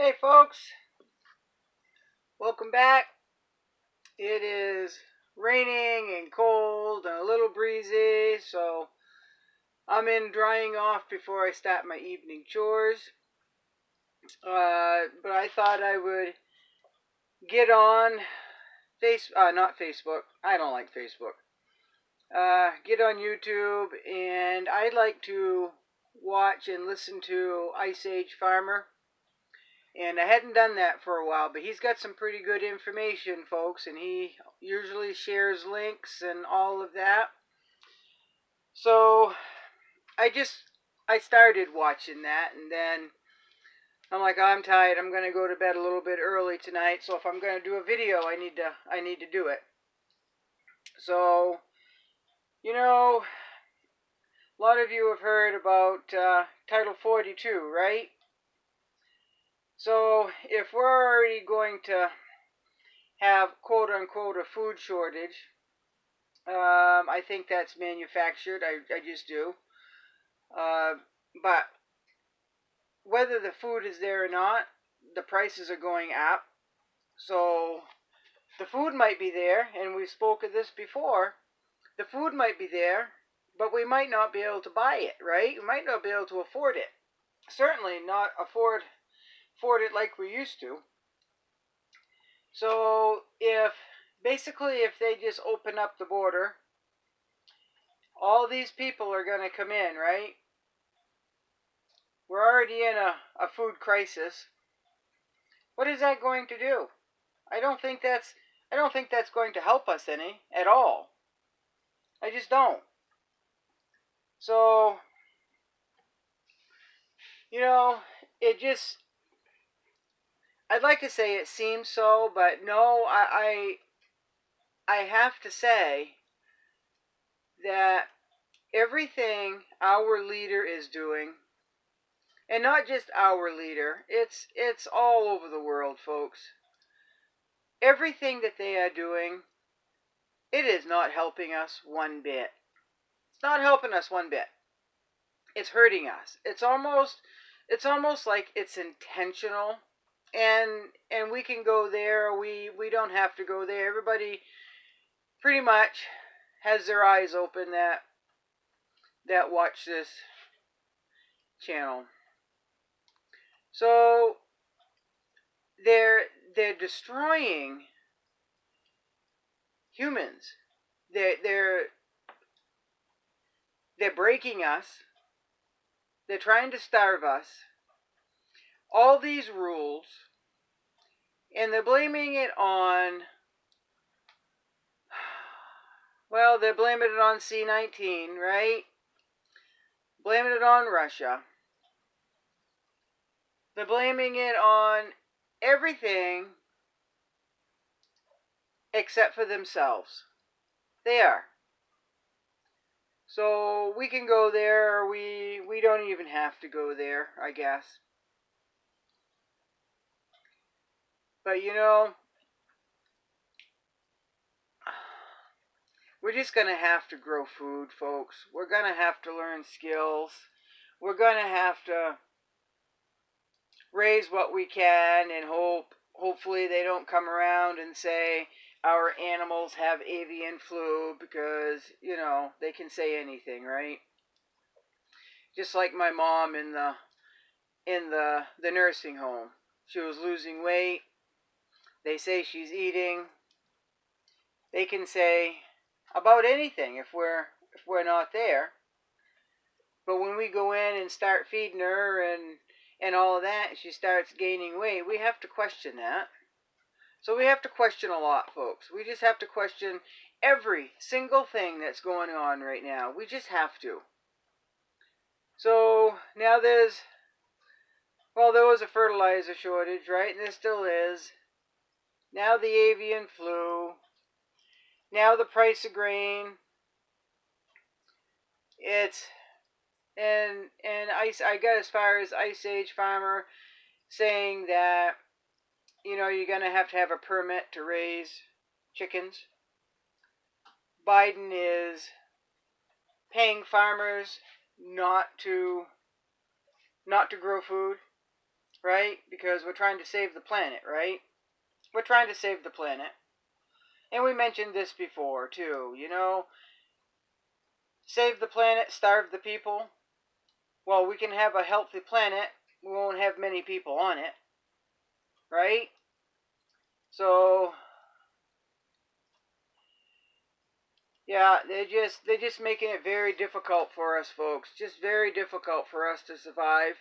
Hey folks, welcome back. It is raining and cold and a little breezy, so I'm in drying off before I start my evening chores. But I thought I would get on not Facebook. I don't like Facebook. Get on YouTube, and I'd like to watch and listen to Ice Age Farmer. And I hadn't done that for a while, but he's got some pretty good information, folks, and he usually shares links and all of that. So I started watching that, and then I'm like, oh, I'm tired. I'm going to go to bed a little bit early tonight. So if I'm going to do a video, I need to do it. So, a lot of you have heard about Title 42, right? So if we're already going to have quote-unquote a food shortage, I think that's manufactured. I just do. But whether the food is there or not, the prices are going up. So the food might be there, and we spoke of this before. The food might be there, but we might not be able to buy it, right? We might not be able to afford it. Certainly not afford it like we used to. So if they just open up the border, all these people are going to come in, right? We're already in a food crisis. What is that going to do? I don't think that's going to help us any at all. I just don't. So, I'd like to say it seems so, but no, I have to say that everything our leader is doing, and not just our leader, it's all over the world, folks. Everything that they are doing, it is not helping us one bit. It's not helping us one bit. It's hurting us. It's almost like it's intentional. And we can go there, we don't have to go there. Everybody pretty much has their eyes open that watch this channel. So they're destroying humans. They're breaking us. They're trying to starve us. All these rules, and they're blaming it on, well, they're blaming it on C-19, right? Blaming it on Russia. They're blaming it on everything except for themselves. They are. So we can go there, or we don't even have to go there, I guess. But we're just going to have to grow food, folks. We're going to have to learn skills. We're going to have to raise what we can and hopefully they don't come around and say our animals have avian flu, because, they can say anything, right? Just like my mom in the nursing home. She was losing weight. They say she's eating. They can say about anything if we're not there. But when we go in and start feeding her and all of that, she starts gaining weight, we have to question that. So we have to question a lot, folks. We just have to question every single thing that's going on right now. We just have to. So now there was a fertilizer shortage, right? And there still is. Now the avian flu. Now the price of grain. I got as far as Ice Age Farmer saying that, you're going to have a permit to raise chickens. Biden is paying farmers not to grow food. right? Because we're trying to save the planet, right? We're trying to save the planet. And we mentioned this before, too. You know, save the planet, starve the people. Well, we can have a healthy planet. We won't have many people on it, right? So, yeah, they're just making it very difficult for us, folks. Just very difficult for us to survive.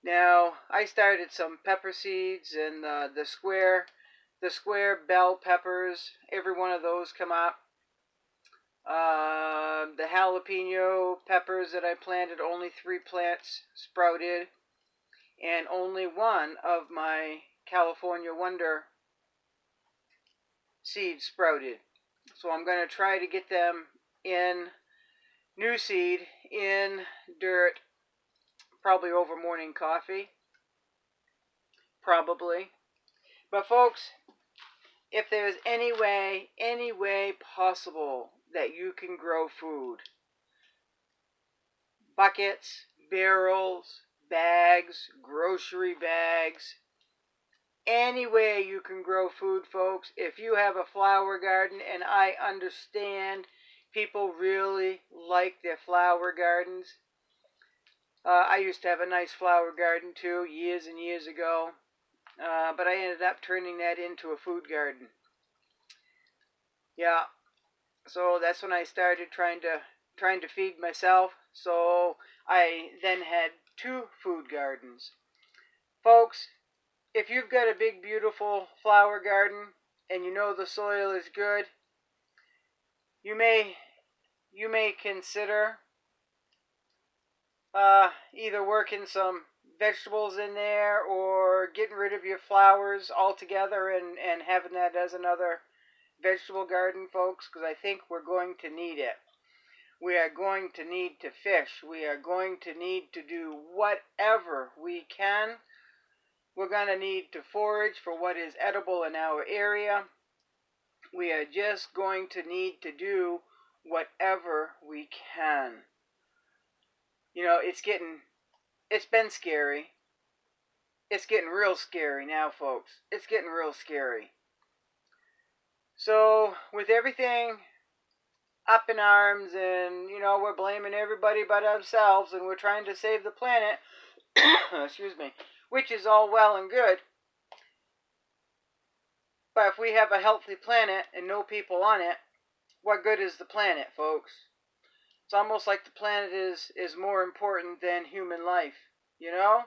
Now, I started some pepper seeds and the square bell peppers. Every one of those come up. The jalapeno peppers that I planted, only 3 plants sprouted, and only one of my California Wonder seeds sprouted. So I'm going to try to get them in new seed in dirt, probably over morning coffee, probably. But folks, if there's any way possible that you can grow food, buckets, barrels, bags, grocery bags, any way you can grow food, folks. If you have a flower garden, and I understand people really like their flower gardens. I used to have a nice flower garden too, years and years ago. But I ended up turning that into a food garden. Yeah, so that's when I started trying to feed myself. So I then had 2 food gardens. Folks, if you've got a big beautiful flower garden and you know the soil is good, you may consider either working some vegetables in there or getting rid of your flowers altogether and having that as another vegetable garden, folks, because I think we're going to need it. We are going to need to fish. We are going to need to do whatever we can. We're going to need to forage for what is edible in our area. We are just going to need to do whatever we can. You know, it's been scary. It's getting real scary now, folks. It's getting real scary. So, with everything up in arms and, you know, we're blaming everybody but ourselves and we're trying to save the planet, excuse me, which is all well and good. But if we have a healthy planet and no people on it, what good is the planet, folks? It's almost like the planet is more important than human life, you know?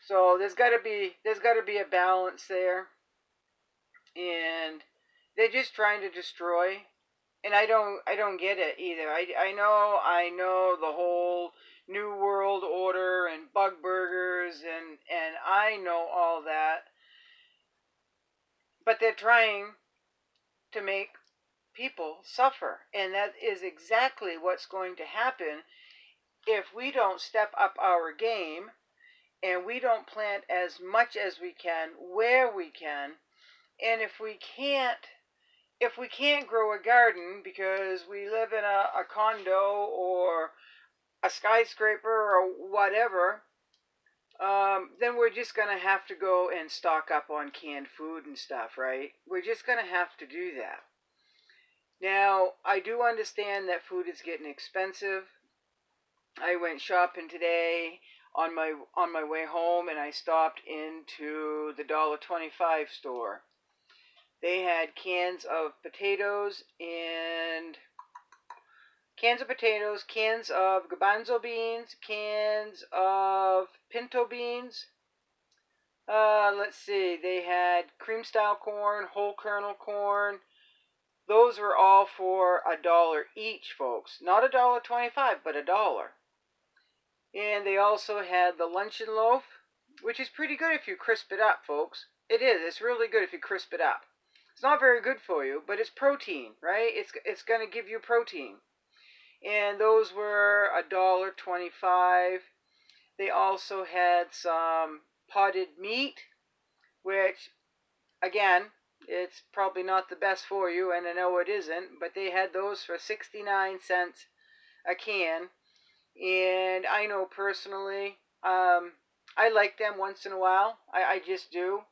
So there's got to be a balance there. And they're just trying to destroy, and I don't get it either. I know the whole new world order and bug burgers and I know all that, but they're trying to make people suffer, and that is exactly what's going to happen if we don't step up our game and we don't plant as much as we can where we can. And if we can't grow a garden because we live in a condo or a skyscraper or whatever, then we're just going to have to go and stock up on canned food and stuff, right? We're just going to have to do that. Now, I do understand that food is getting expensive. I went shopping today on my way home, and I stopped into the $1.25 store. They had cans of potatoes, cans of garbanzo beans, cans of pinto beans. Let's see, they had cream style corn, whole kernel corn. Those were all for $1 each, folks. Not $1.25, but $1. And they also had the luncheon loaf, which is pretty good if you crisp it up, folks. It is. It's really good if you crisp it up. It's not very good for you, but it's protein, right? It's going to give you protein. And those were $1.25. They also had some potted meat, which, again, it's probably not the best for you, and I know it isn't, but they had those for 69 cents a can. And I know personally, I like them once in a while. I just do.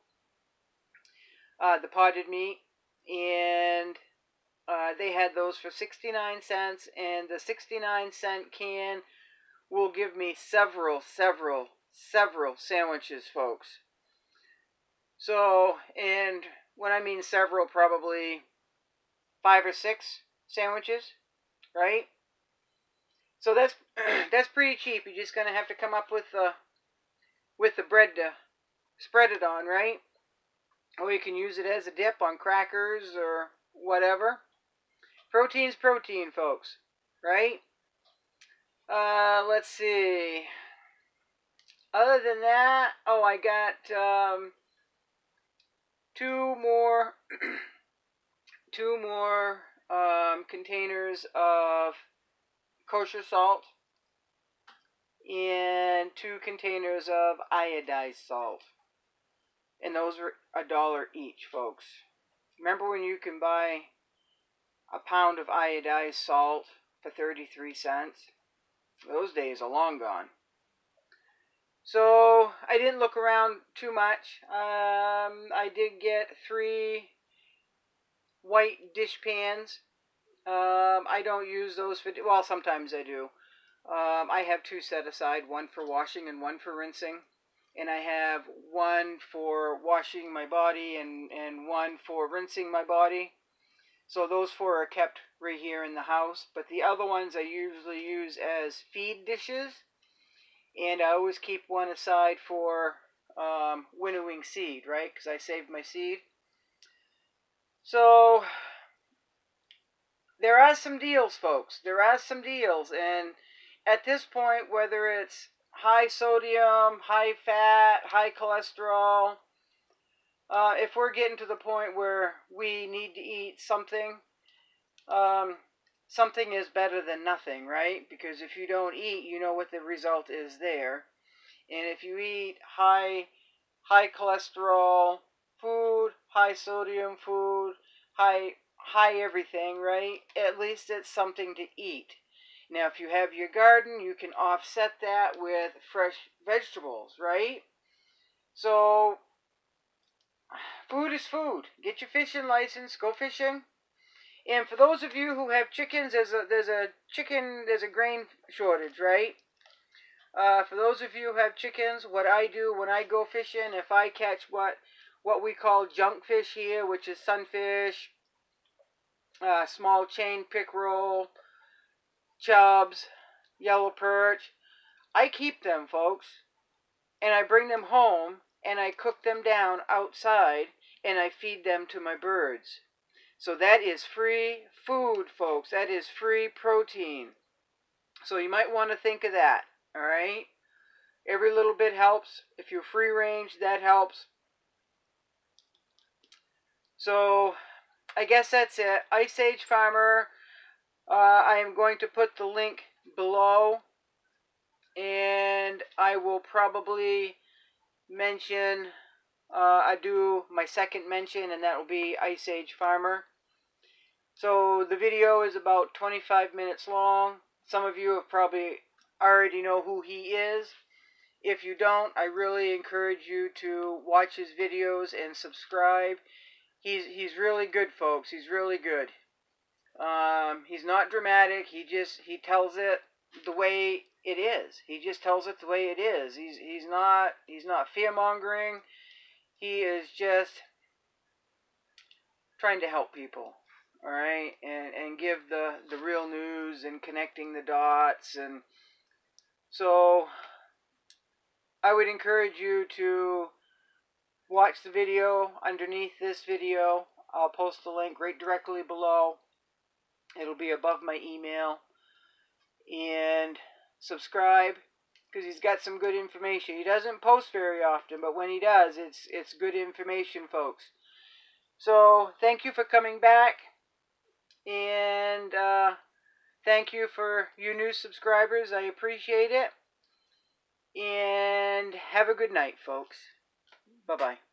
The potted meat, and they had those for 69 cents, and the 69-cent can will give me several sandwiches, folks. So, and when I mean several, probably 5 or 6 sandwiches, right? So that's that's pretty cheap. You're just gonna have to come up with the bread to spread it on, right? Or you can use it as a dip on crackers or whatever. Protein's protein, folks, right? Let's see. Other than that, oh, I got two more containers of kosher salt and 2 containers of iodized salt. And those are $1 each, folks. Remember when you can buy a pound of iodized salt for 33 cents? Those days are long gone. So I didn't look around too much. I did get 3 white dish pans. I don't use those for, well, sometimes I do. I have 2 set aside, one for washing and one for rinsing. And I have one for washing my body and one for rinsing my body. So those 4 are kept right here in the house. But the other ones I usually use as feed dishes. And I always keep one aside for winnowing seed, right? Because I saved my seed. So there are some deals, folks. There are some deals. And at this point, whether it's high sodium, high fat, high cholesterol, if we're getting to the point where we need to eat something, something is better than nothing, right? Because if you don't eat, you know what the result is there. And if you eat high cholesterol food, high sodium food, high everything, right? At least it's something to eat. Now, if you have your garden, you can offset that with fresh vegetables, right? So, food is food. Get your fishing license, go fishing. And for those of you who have chickens, there's a grain shortage, right? For those of you who have chickens, what I do when I go fishing, if I catch what we call junk fish here, which is sunfish, small chain pickerel, chubs, yellow perch, I keep them, folks, and I bring them home and I cook them down outside and I feed them to my birds. So that is free food, folks. That is free protein. So you might want to think of that, all right? Every little bit helps. If you're free range, that helps. So I guess that's it. Ice Age Farmer. I am going to put the link below. And I will probably mention, I do my second mention, and that will be Ice Age Farmer. So the video is about 25 minutes long. Some of you have probably already know who he is. If you don't, I really encourage you to watch his videos and subscribe. He's really good, folks. He's really good. He's not dramatic. He tells it the way it is. He just tells it the way it is. He's not fear mongering. He is just trying to help people. All right, and give the real news and connecting the dots. And so I would encourage you to watch the video underneath this video. I'll post the link right directly below. It'll be above my email. And subscribe, because he's got some good information. He doesn't post very often, but when he does, it's good information, folks. So thank you for coming back. And thank you for you new subscribers. I appreciate it. And have a good night, folks. Bye-bye.